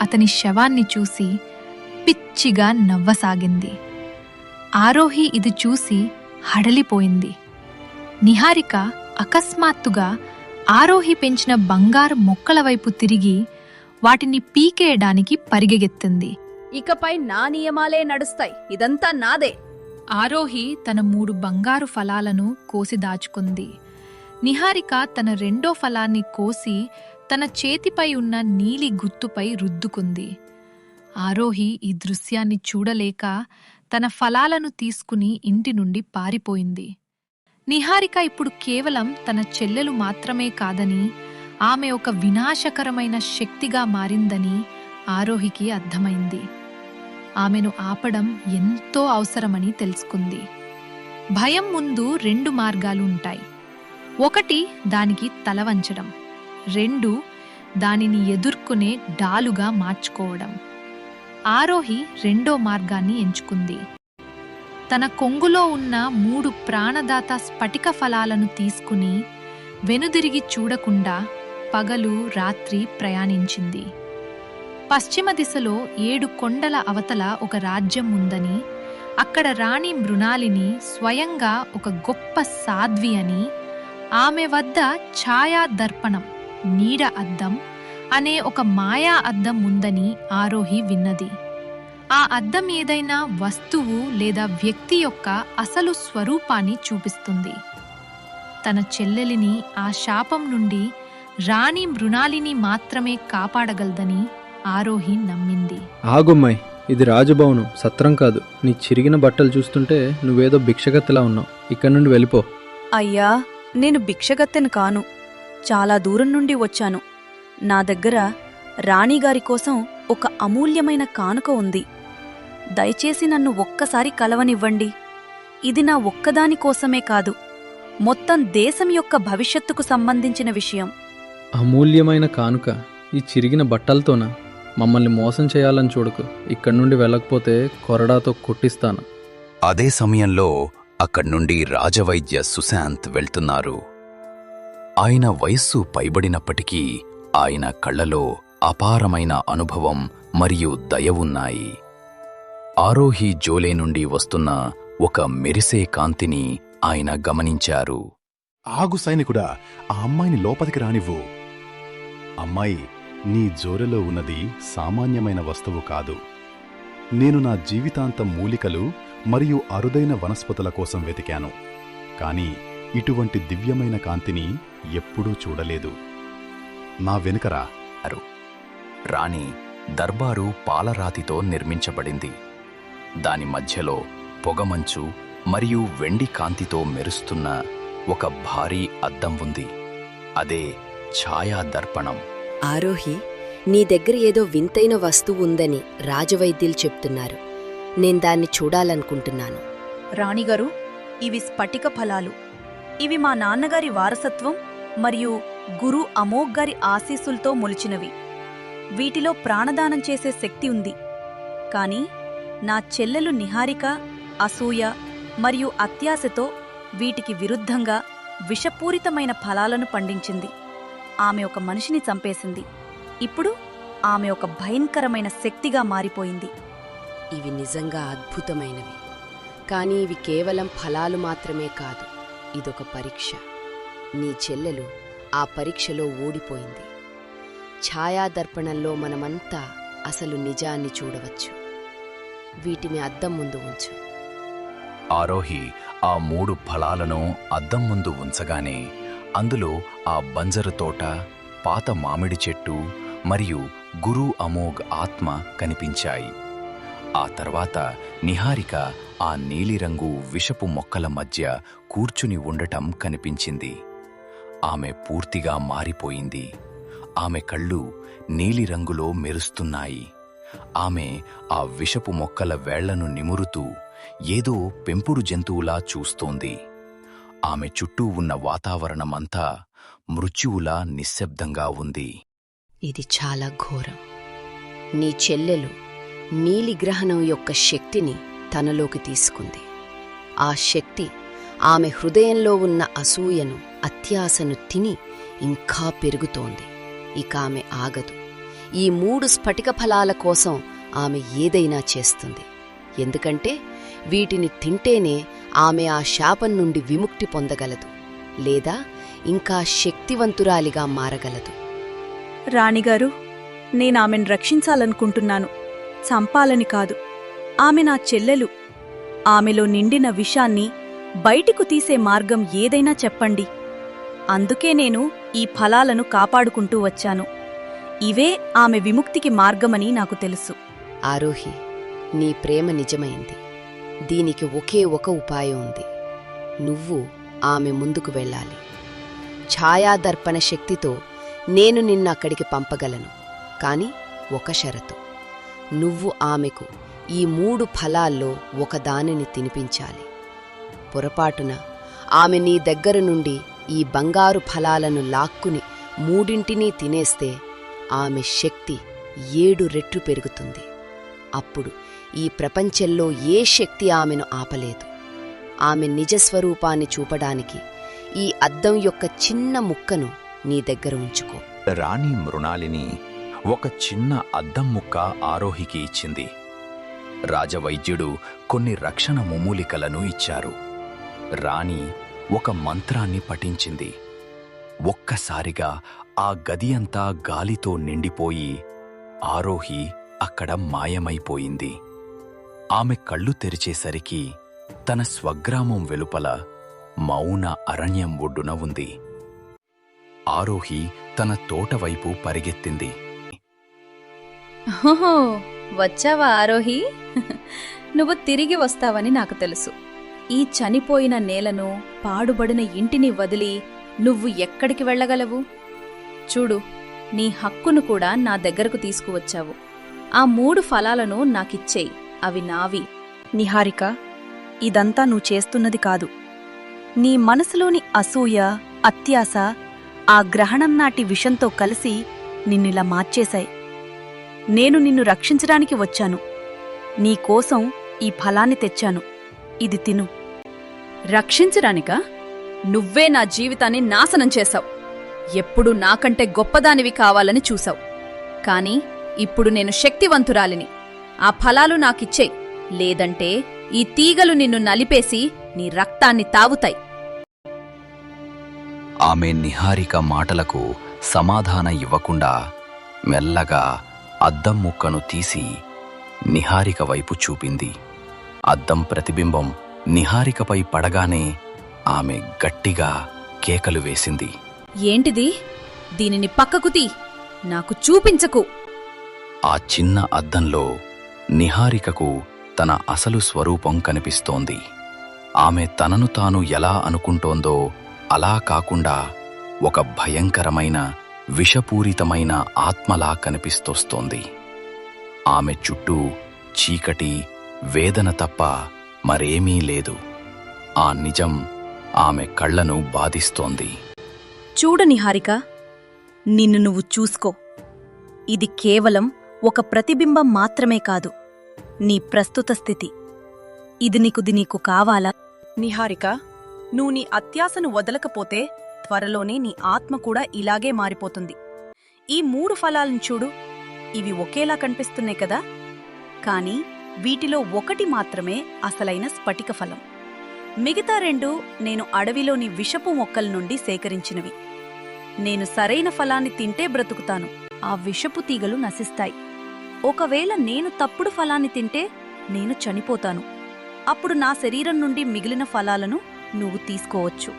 Speaker 5: అతని శవాన్ని చూసి పిచ్చిగా నవ్వసాగింది. ఆరోహి ఇది చూసి హడలిపోయింది. నిహారిక అకస్మాత్తుగా ఆరోహి పెంచిన బంగారు మొక్కల వైపు తిరిగి వాటిని పీకేయడానికి పరిగెత్తింది.
Speaker 2: ఇకపై నా నియమాలే నడుస్తాయి. ఇదంతా నాదే.
Speaker 5: ఆరోహి తన 3 బంగారు ఫలాలను కోసి దాచుకుంది. నిహారిక తన 2వ ఫలాన్ని కోసి తన చేతిపై ఉన్న నీలి గుర్తుపై రుద్దుకుంది. ఆరోహి ఈ దృశ్యాన్ని చూడలేక తన ఫలాలను తీసుకుని ఇంటి నుండి పారిపోయింది. నిహారిక ఇప్పుడు కేవలం తన చెల్లెలు మాత్రమే కాదని, ఆమె ఒక వినాశకరమైన శక్తిగా మారిందని ఆరోహికి అర్థమైంది. ఆమెను ఆపడం ఎంతో అవసరమని తెలుసుకుంది. భయం ముందు 2 మార్గాలు ఉంటాయి. 1 దానికి తల వంచడం, 2 దానిని ఎదుర్కొనే డాలుగా మార్చుకోవడం. ఆరోహి 2వ మార్గాన్ని ఎంచుకుంది. తన కొంగులో ఉన్న 3 ప్రాణదాత స్ఫటిక ఫలాలను తీసుకుని వెనుదిరిగి చూడకుండా పగలు రాత్రి ప్రయాణించింది. పశ్చిమ దిశలో 7 కొండల అవతల ఒక రాజ్యం ఉందని, అక్కడ రాణి మృణాలిని స్వయంగా ఒక గొప్ప సాధ్వి అని, ఆమె వద్ద ఛాయా దర్పణం, నీడ అద్దం అనే ఒక మాయా అద్దం ఉందని ఆరోహి విన్నది. ఆ అద్దం ఏదైనా వస్తువు లేదా వ్యక్తి యొక్క అసలు స్వరూపాన్ని చూపిస్తుంది. తన చెల్లెలిని ఆ శాపం నుండి రాణి మృణాలిని మాత్రమే కాపాడగలదని ఆరోహి నమ్మింది.
Speaker 6: ఆగుమ్మాయి, ఇది రాజభవనం, సత్రం కాదు. నీ చిరిగిన బట్టలు చూస్తుంటే నువ్వేదో భిక్షగత్తెలా ఉన్నావు. ఇక్కడి నుండి వెళ్ళిపో.
Speaker 3: అయ్యా, నేను భిక్షగత్తెను కాను. చాలా దూరం నుండి వచ్చాను. నా దగ్గర రాణిగారి కోసం ఒక అమూల్యమైన కానుక ఉంది. దయచేసి నన్ను ఒక్కసారి కలవనివ్వండి. ఇది నా ఒక్కదాని కోసమే కాదు, మొత్తం దేశం యొక్క భవిష్యత్తుకు సంబంధించిన విషయం.
Speaker 6: అమూల్యమైన కానుక ఈ చిరిగిన బట్టలతోనా? మమ్మల్ని మోసం చేయాలని చూడకు. ఇక్కడి నుండి వెళ్ళకపోతే కొరడాతో కొట్టిస్తాను.
Speaker 1: అదే సమయంలో అక్కడ్నుండి రాజవైద్య సుశాంత్ వెళ్తున్నారు. ఆయన వయస్సు పైబడినప్పటికీ ఆయన కళ్ళలో అపారమైన అనుభవం మరియు దయ ఉన్నాయి. ఆరోహి జోలే నుండి వస్తున్న ఒక మెరిసే కాంతిని ఆయన గమనించారు.
Speaker 7: ఆగు సైనికుడా, ఆ అమ్మాయిని లోపలికి రానివ్వు. అమ్మాయి, నీ జోరెలో ఉన్నది సామాన్యమైన వస్తువు కాదు. నేను నా జీవితాంతం మూలికలు మరియు అరుదైన వనస్పతుల కోసం వెతికాను, కాని ఇటువంటి దివ్యమైన కాంతిని ఎప్పుడూ చూడలేదు. నా వెనుకరా.
Speaker 1: రాణి దర్బారు పాలరాతితో నిర్మించబడింది. దాని మధ్యలో పొగమంచు మరియు వెండి కాంతితో మెరుస్తున్న ఒక భారీ అద్దం ఉంది. అదే ఛాయాదర్పణం.
Speaker 8: ఆరోహి, నీ దగ్గర ఏదో వింతైన వస్తువు ఉందని రాజవైద్యులు చెప్తున్నారు. నేను దాన్ని చూడాలనుకుంటున్నాను.
Speaker 3: రాణిగారు, ఇవి స్ఫటిక ఫలాలు. ఇవి మా నాన్నగారి వారసత్వం మరియు గురు అమోఘ్ గారి ఆశీస్సులతో మొలిచినవి. వీటిలో ప్రాణదానం చేసే శక్తి ఉంది. కాని నా చెల్లెలు నిహారిక అసూయ మరియు అత్యాశతో వీటికి విరుద్ధంగా విషపూరితమైన ఫలాలను పండించింది. ఆమె ఒక మనిషిని చంపేసింది. ఇప్పుడు ఆమె ఒక భయంకరమైన శక్తిగా మారిపోయింది.
Speaker 8: ఇవి నిజంగా అద్భుతమైనవి. కానీ ఇవి కేవలం ఫలాలు మాత్రమే కాదు, ఇదొక పరీక్ష. నీ చెల్లెలు ఆ పరీక్షలో ఓడిపోయింది. ఛాయాదర్పణంలో మనమంతా అసలు నిజాన్ని చూడవచ్చు. వీటిని అద్దం ముందు ఉంచు.
Speaker 1: ఆరోహి ఆ 3 ఫలాలను అద్దం ముందు ఉంచగానే అందులో ఆ బంజరు తోట, పాత మామిడి చెట్టు మరియు గురు అమోఘ్ ఆత్మ కనిపించాయి. ఆ తర్వాత నిహారిక ఆ నీలిరంగు విషపు మొక్కల మధ్య కూర్చుని ఉండటం కనిపించింది. ఆమె పూర్తిగా మారిపోయింది. ఆమె కళ్ళు నీలిరంగులో మెరుస్తున్నాయి. ఆమె ఆ విషపు మొక్కల వేళ్లను నిమురుతూ ఏదో పెంపుడు జంతువులా చూస్తోంది. ఆమె చుట్టూ ఉన్న వాతావరణమంతా మృత్యువులా నిశ్శబ్దంగా ఉంది.
Speaker 8: ఇది చాలా ఘోరం. నీ చెల్లెలు నీలిగ్రహణం యొక్క శక్తిని తనలోకి తీసుకుంది. ఆ శక్తి ఆమె హృదయంలో ఉన్న అసూయను, అత్యాశను తిని ఇంకా పెరుగుతోంది. ఇక ఆమె ఆగదు. ఈ 3 స్ఫటిక ఫలాల కోసం ఆమె ఏదైనా చేస్తుంది. ఎందుకంటే వీటిని తింటేనే ఆమె ఆ శాపం నుండి విముక్తి పొందగలదు, లేదా ఇంకా శక్తివంతురాలిగా మారగలదు.
Speaker 3: రాణిగారు, నేనామెను రక్షించాలనుకుంటున్నాను, చంపాలని కాదు. ఆమె నా చెల్లెలు. ఆమెలో నిండిన విషాన్ని బయటికు తీసే మార్గం ఏదైనా చెప్పండి. అందుకే నేను ఈ ఫలాలను కాపాడుకుంటూ వచ్చాను. ఇవే ఆమె విముక్తికి మార్గమని నాకు తెలుసు.
Speaker 8: ఆరోహి, నీ ప్రేమ నిజమైంది. దీనికి ఒకే ఒక ఉపాయం ఉంది. నువ్వు ఆమె ముందుకు వెళ్ళాలి. ఛాయాదర్పణ శక్తితో నేను నిన్నక్కడికి పంపగలను, కాని ఒక షరతు. నువ్వు ఆమెకు ఈ 3 ఫలాల్లో ఒకదానిని తినిపించాలి. పొరపాటున ఆమె నీ దగ్గర నుండి ఈ బంగారు ఫలాలను లాక్కుని 3ంటినీ తినేస్తే ఆమె శక్తి 7 రెట్లు పెరుగుతుంది. అప్పుడు ఈ ప్రపంచంలో ఏ శక్తి ఆమెను ఆపలేదు. ఆమె నిజస్వరూపాన్ని చూపడానికి ఈ అద్దం యొక్క చిన్న ముక్కను నీ దగ్గర ఉంచుకో.
Speaker 1: రాణి మృణాలిని ఒక చిన్న అద్దం ముక్క ఆరోహికి ఇచ్చింది. రాజవైద్యుడు కొన్ని రక్షణ ముమూలికలను ఇచ్చారు. రాణి ఒక మంత్రాన్ని పఠించింది. ఒక్కసారిగా ఆ గది అంతా గాలితో నిండిపోయి ఆరోహి అక్కడ మాయమైపోయింది. ఆమె కళ్ళు తెరిచేసరికి తన స్వగ్రామం వెలుపల మౌన అరణ్యం ఒడ్డున ఉంది. ఆరోహి తన తోటవైపు పరిగెత్తింది.
Speaker 2: ఓహో, వచ్చావా ఆరోహి? నువ్వు తిరిగి వస్తావని నాకు తెలుసు. ఈ చనిపోయిన నేలను, పాడుబడిన ఇంటిని వదిలి నువ్వు ఎక్కడికి వెళ్ళగలవు? చూడు, నీ హక్కును కూడా నా దగ్గరకు తీసుకువచ్చావు. ఆ 3 ఫలాలను నాకిచ్చేయి, అవి నావి.
Speaker 3: నిహారిక, ఇదంతా నువ్వు చేస్తున్నది కాదు. నీ మనసులోని అసూయ, అత్యాశ ఆ గ్రహణం నాటి విషంతో కలిసి నిన్నిలా మార్చేశాయి. నేను నిన్ను రక్షించడానికి వచ్చాను. నీకోసం ఈ ఫలాన్ని తెచ్చాను. ఇది తిను.
Speaker 2: రక్షించడానికా? నువ్వే నా జీవితాన్ని నాశనం చేశావు. ఎప్పుడూ నాకంటే గొప్పదానివి కావాలని చూశావు. కాని ఇప్పుడు నేను శక్తివంతురాలిని. ఆ ఫలాలు నాకిచ్చేయి, లేదంటే ఈ తీగలు నిన్ను నలిపేసి నీ రక్తాన్ని తావుతాయి.
Speaker 1: ఆమె నిహారిక మాటలకు సమాధానం ఇవ్వకుండా మెల్లగా అద్దం ముక్కను తీసి నిహారిక వైపు చూపింది. అద్దం ప్రతిబింబం నిహారికపై పడగానే ఆమె గట్టిగా కేకలు వేసింది.
Speaker 2: ఏంటిది? దీనిని పక్కకు తీ, నాకు చూపించకు.
Speaker 1: ఆ చిన్న అద్దంలో నిహారికకు తన అసలు స్వరూపం కనిపిస్తోంది. ఆమె తనను తాను ఎలా అనుకుంటోందో అలా కాకుండా ఒక భయంకరమైన, విషపూరితమైన ఆత్మలా కనిపిస్తోస్తోంది. ఆమె చుట్టూ చీకటి, వేదన తప్ప మరేమీ లేదు. ఆ నిజం ఆమె కళ్లను బాధిస్తోంది.
Speaker 3: చూడు నిహారిక, నిన్ను నువ్వు చూసుకో. ఇది కేవలం ఒక ప్రతిబింబం మాత్రమే కాదు, నీ ప్రస్తుత స్థితి. ఇది నీకు కావాలా? నిహారిక, నువ్వు నీ అత్యాశను వదలకపోతే త్వరలోనే నీ ఆత్మ కూడా ఇలాగే మారిపోతుంది. ఈ 3 ఫలాలను చూడు. ఇవి ఒకేలా కనిపిస్తున్నాయి కదా, కాని వీటిలో ఒకటి మాత్రమే అసలైన స్ఫటిక ఫలం. మిగతా 2 నేను అడవిలోని విషపు మొక్కల నుండి సేకరించినవి. నేను సరైన ఫలాన్ని తింటే బ్రతుకుతాను, ఆ విషపు తీగలు నశిస్తాయి. ఒకవేళ నేను తప్పుడు ఫలాన్ని తింటే నేను చనిపోతాను. అప్పుడు నా శరీరం నుండి మిగిలిన ఫలాలను నువ్వు తీసుకోవచ్చు.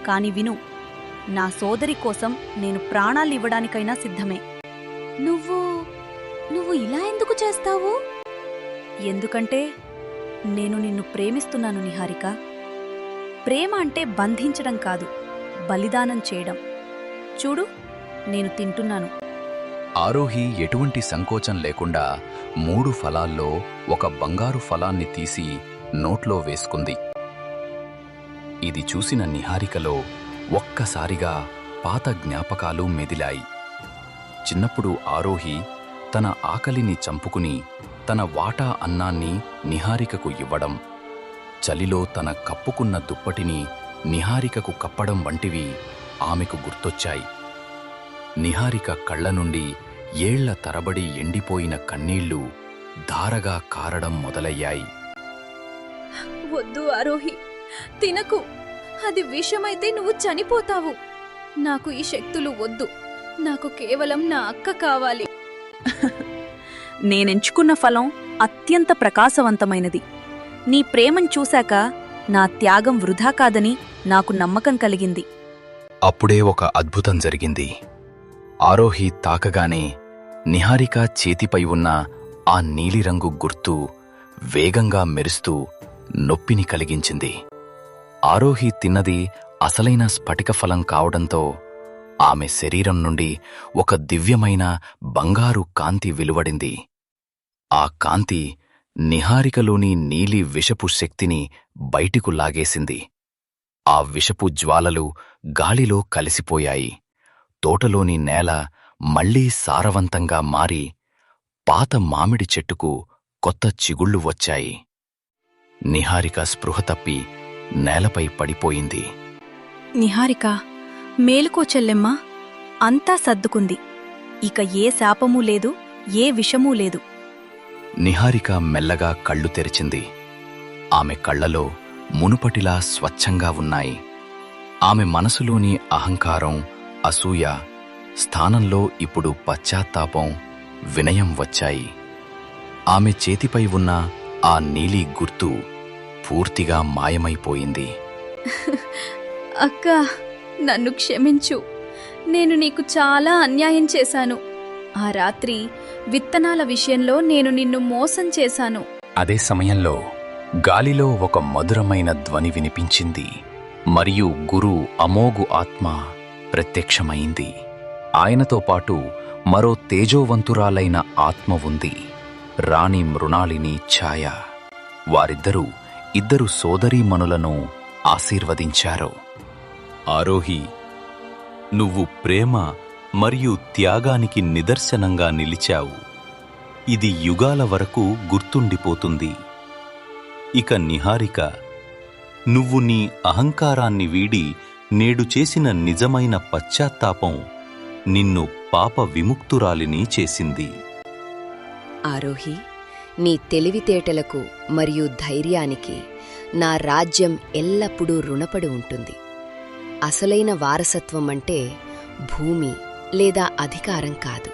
Speaker 3: కాని విను, నా సోదరి కోసం నేను ప్రాణాలివ్వడానికైనా సిద్ధమే.
Speaker 2: నువ్వు ఇలా ఎందుకు చేస్తావు?
Speaker 3: ఎందుకంటే నేను నిన్ను ప్రేమిస్తున్నాను నిహారిక. ప్రేమ అంటే బంధించడం కాదు, బలిదానం చేయడం. చూడు, నేను తింటున్నాను.
Speaker 1: ఆరోహి ఎటువంటి సంకోచం లేకుండా 3 ఫలాల్లో ఒక బంగారు ఫలాన్ని తీసి నోట్లో వేసుకుంది. ఇది చూసిన నిహారికలో ఒక్కసారిగా పాత జ్ఞాపకాలు మెదిలాయి. చిన్నప్పుడు ఆరోహి తన ఆకలిని చంపుకుని తన వాటా అన్నాన్ని నిహారికకు ఇవ్వడం, చలిలో తన కప్పుకున్న దుప్పటిని నిహారికకు కప్పడం వంటివి ఆమెకు గుర్తొచ్చాయి. నిహారిక కళ్ల నుండి ఏళ్ల తరబడి ఎండిపోయిన కన్నీళ్లు ధారగా కారడం మొదలయ్యాయి.
Speaker 2: వద్దు ఆరోహి, తినకు. అది విషమైతే నువ్వు చనిపోతావు. నాకు ఈ శక్తులు వద్దు. నాకు కేవలం నా అక్క కావాలి.
Speaker 3: నేనెంచుకున్న ఫలం అత్యంత ప్రకాశవంతమైనది. నీ ప్రేమను చూశాక నా త్యాగం వృధా కాదని నాకు నమ్మకం కలిగింది.
Speaker 1: అప్పుడే ఒక అద్భుతం జరిగింది. ఆరోహి తాకగానే నిహారిక చేతిపై ఉన్న ఆ నీలిరంగు గుర్తు వేగంగా మెరుస్తూ నొప్పిని కలిగించింది. ఆరోహి తిన్నది అసలైన స్ఫటిక ఫలం కావడంతో ఆమె శరీరం నుండి ఒక దివ్యమైన బంగారు కాంతి వెలువడింది. ఆ కాంతి నిహారికలోని నీలి విషపు శక్తిని బయటికు లాగేసింది. ఆ విషపు జ్వాలలు గాలిలో కలిసిపోయాయి. తోటలోని నేల మళ్లీ సారవంతంగా మారి పాత మామిడి చెట్టుకు కొత్త చిగుళ్ళు వచ్చాయి. నిహారిక స్పృహ తప్పి నేలపై పడిపోయింది.
Speaker 3: నిహారిక, మేలుకో చెల్లెమ్మా. అంతా సర్దుకుంది. ఇక ఏ శాపమూ లేదు, ఏ విషమూ లేదు.
Speaker 1: నిహారిక మెల్లగా కళ్ళు తెరిచింది. ఆమె కళ్లలో మునుపటిలా స్వచ్ఛంగా ఉన్నాయి. ఆమె మనసులోని అహంకారం, అసూయ స్థానంలో ఇప్పుడు పశ్చాత్తాపం, వినయం వచ్చాయి. ఆమె చేతిపై ఉన్న ఆ నీలి గుర్తు పూర్తిగా మాయమైపోయింది.
Speaker 2: అక్క, నన్ను క్షమించు. నేను నీకు చాలా అన్యాయం చేశాను. ఆ రాత్రి విత్తనాల విషయంలో నేను నిన్ను మోసం చేశాను.
Speaker 1: అదే సమయంలో గాలిలో ఒక మధురమైన ధ్వని వినిపించింది. మరియు గురు అమోఘు ఆత్మ ప్రత్యక్షమైంది. ఆయనతో పాటు మరో తేజోవంతురాలైన ఆత్మ ఉంది, రాణి మృణాళిని ఛాయ. వారిద్దరూ ఇద్దరు సోదరీమణులను ఆశీర్వదించారు. ఆరోహి, నువ్వు ప్రేమ మరియు త్యాగానికి నిదర్శనంగా నిలిచావు. ఇది యుగాల వరకు గుర్తుండిపోతుంది. ఇక నిహారిక, నువ్వు నీ అహంకారాన్ని వీడి నేడు చేసిన నిజమైన పశ్చాత్తాపం నిన్ను పాప విముక్తురాలిని చేసింది.
Speaker 8: ఆరోహి, నీ తెలివితేటలకు మరియు ధైర్యానికి నా రాజ్యం ఎల్లప్పుడూ రుణపడి ఉంటుంది. అసలైన వారసత్వం అంటే భూమి లేదా అధికారం కాదు,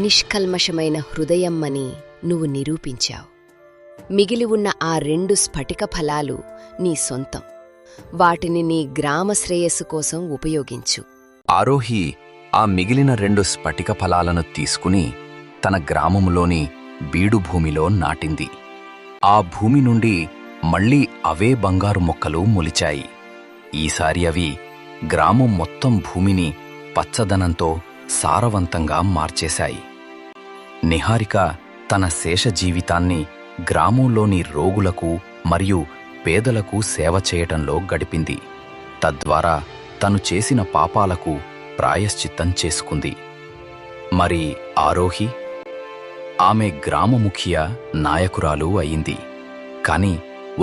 Speaker 8: నిష్కల్మషమైన హృదయం అని నువ్వు నిరూపించావు. మిగిలి ఉన్న ఆ 2 స్ఫటిక ఫలాలు నీ సొంతం. వాటిని నీ గ్రామ శ్రేయస్సు కోసం ఉపయోగించు.
Speaker 1: ఆరోహి ఆ మిగిలిన 2 స్ఫటిక ఫలాలను తీసుకుని తన గ్రామంలోని బీడు భూమిలో నాటింది. ఆ భూమి నుండి మళ్లీ అవే బంగారు మొక్కలు మొలిచాయి. ఈసారి అవి గ్రామం మొత్తం భూమిని పచ్చదనంతో సారవంతంగా మార్చేశాయి. నిహారిక తన శేష జీవితాన్ని గ్రామంలోని రోగులకు మరియు పేదలకు సేవ చేయటంలో గడిపింది. తద్వారా తను చేసిన పాపాలకు ప్రాయశ్చిత్తం చేసుకుంది. మరి ఆరోహి, ఆమె గ్రామముఖియ నాయకురాలు అయింది. కాని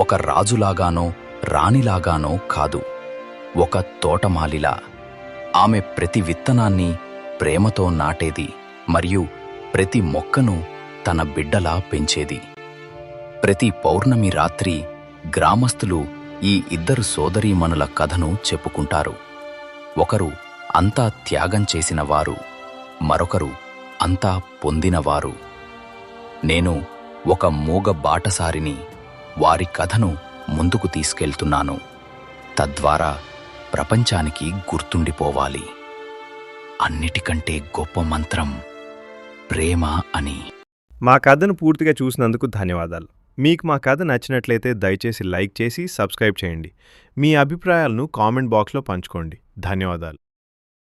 Speaker 1: ఒక రాజులాగానో రాణిలాగానో కాదు, ఒక తోటమాలిలా. ఆమె ప్రతి విత్తనాన్ని ప్రేమతో నాటేది మరియు ప్రతి మొక్కను తన బిడ్డలా పెంచేది. ప్రతి పౌర్ణమి రాత్రి గ్రామస్తులు ఈ ఇద్దరు సోదరీమణుల కథను చెప్పుకుంటారు. ఒకరు అంతా త్యాగం చేసినవారు, మరొకరు అంతా పొందినవారు. నేను ఒక మూగ బాటసారిని వారి కథను ముందుకు తీసుకెళ్తున్నాను. తద్వారా ప్రపంచానికి గుర్తుండిపోవాలి, అన్నిటికంటే గొప్ప మంత్రం ప్రేమ అని.
Speaker 9: మా కథను పూర్తిగా చూసినందుకు ధన్యవాదాలు. మీకు మా కథ నచ్చినట్లయితే దయచేసి లైక్ చేసి సబ్స్క్రైబ్ చేయండి. మీ అభిప్రాయాలను కామెంట్ బాక్స్లో పంచుకోండి. ధన్యవాదాలు.